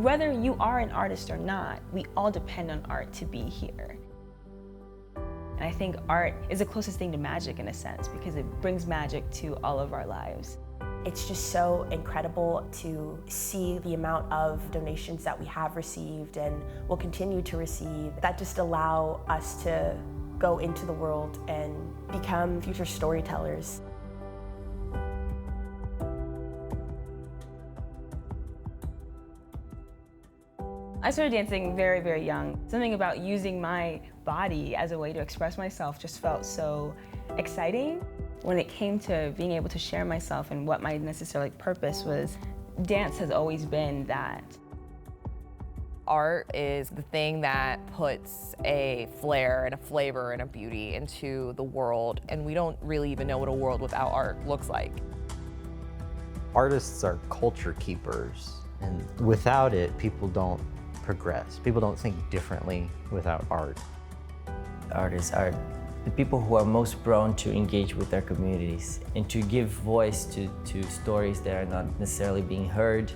Whether you are an artist or not, we all depend on art to be here. And I think art is the closest thing to magic in a sense, because it brings magic to all of our lives. It's just so incredible to see the amount of donations that we have received and will continue to receive that just allow us to go into the world and become future storytellers. I started dancing very, very young. Something about using my body as a way to express myself just felt so exciting. When it came to being able to share myself and what my necessary purpose was, dance has always been that. Art is the thing that puts a flair and a flavor and a beauty into the world, and we don't really even know what a world without art looks like. Artists are culture keepers, and without it, people don't progress. People don't think differently without art. Artists are the people who are most prone to engage with their communities and to give voice to stories that are not necessarily being heard.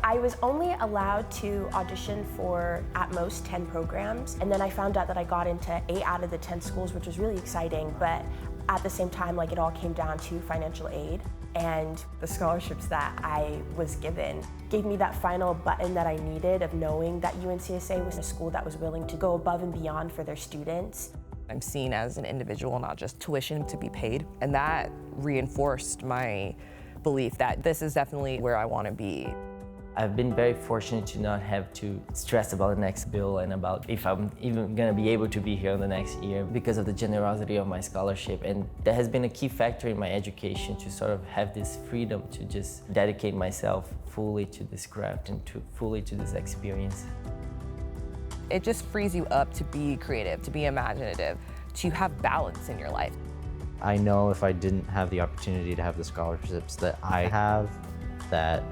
I was only allowed to audition for at most 10 programs, and then I found out that I got into 8 out of the 10 schools, which was really exciting, but at the same time, it all came down to financial aid, and the scholarships that I was given gave me that final button that I needed of knowing that UNCSA was a school that was willing to go above and beyond for their students. I'm seen as an individual, not just tuition to be paid, and that reinforced my belief that this is definitely where I want to be. I've been very fortunate to not have to stress about the next bill and about if I'm even going to be able to be here in the next year because of the generosity of my scholarship. And that has been a key factor in my education, to sort of have this freedom to just dedicate myself fully to this craft and fully to this experience. It just frees you up to be creative, to be imaginative, to have balance in your life. I know if I didn't have the opportunity to have the scholarships that I have, that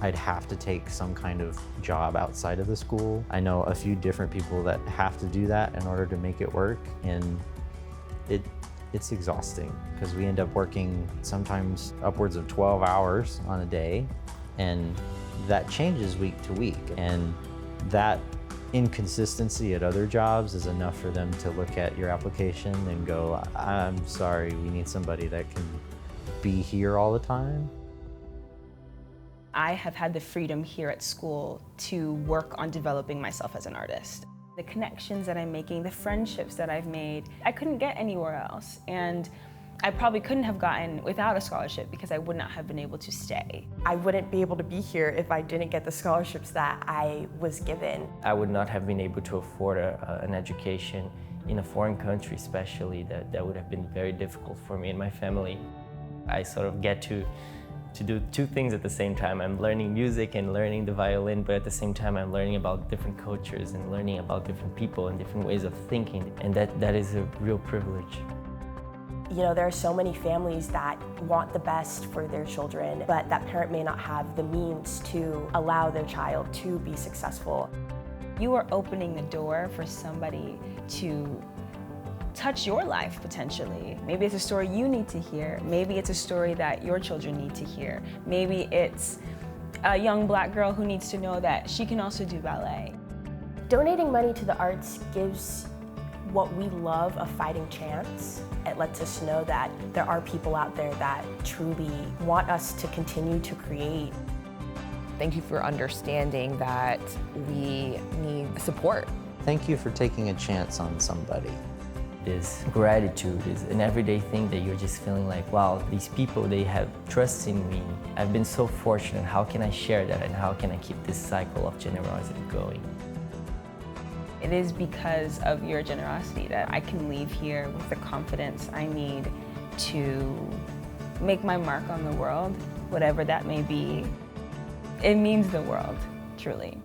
I'd have to take some kind of job outside of the school. I know a few different people that have to do that in order to make it work, and it's exhausting because we end up working sometimes upwards of 12 hours on a day, and that changes week to week. And that inconsistency at other jobs is enough for them to look at your application and go, I'm sorry, we need somebody that can be here all the time. I have had the freedom here at school to work on developing myself as an artist. The connections that I'm making, the friendships that I've made, I couldn't get anywhere else. And I probably couldn't have gotten without a scholarship because I would not have been able to stay. I wouldn't be able to be here if I didn't get the scholarships that I was given. I would not have been able to afford an education in a foreign country, especially. That would have been very difficult for me and my family. I sort of get to do 2 things at the same time. I'm learning music and learning the violin, but at the same time I'm learning about different cultures and learning about different people and different ways of thinking, and that is a real privilege. You know, there are so many families that want the best for their children, but that parent may not have the means to allow their child to be successful. You are opening the door for somebody to touch your life potentially. Maybe it's a story you need to hear. Maybe it's a story that your children need to hear. Maybe it's a young Black girl who needs to know that she can also do ballet. Donating money to the arts gives what we love a fighting chance. It lets us know that there are people out there that truly want us to continue to create. Thank you for understanding that we need support. Thank you for taking a chance on somebody. This gratitude is an everyday thing that you're just feeling like, wow, these people, they have trust in me. I've been so fortunate. How can I share that, and how can I keep this cycle of generosity going? It is because of your generosity that I can leave here with the confidence I need to make my mark on the world, whatever that may be. It means the world, truly.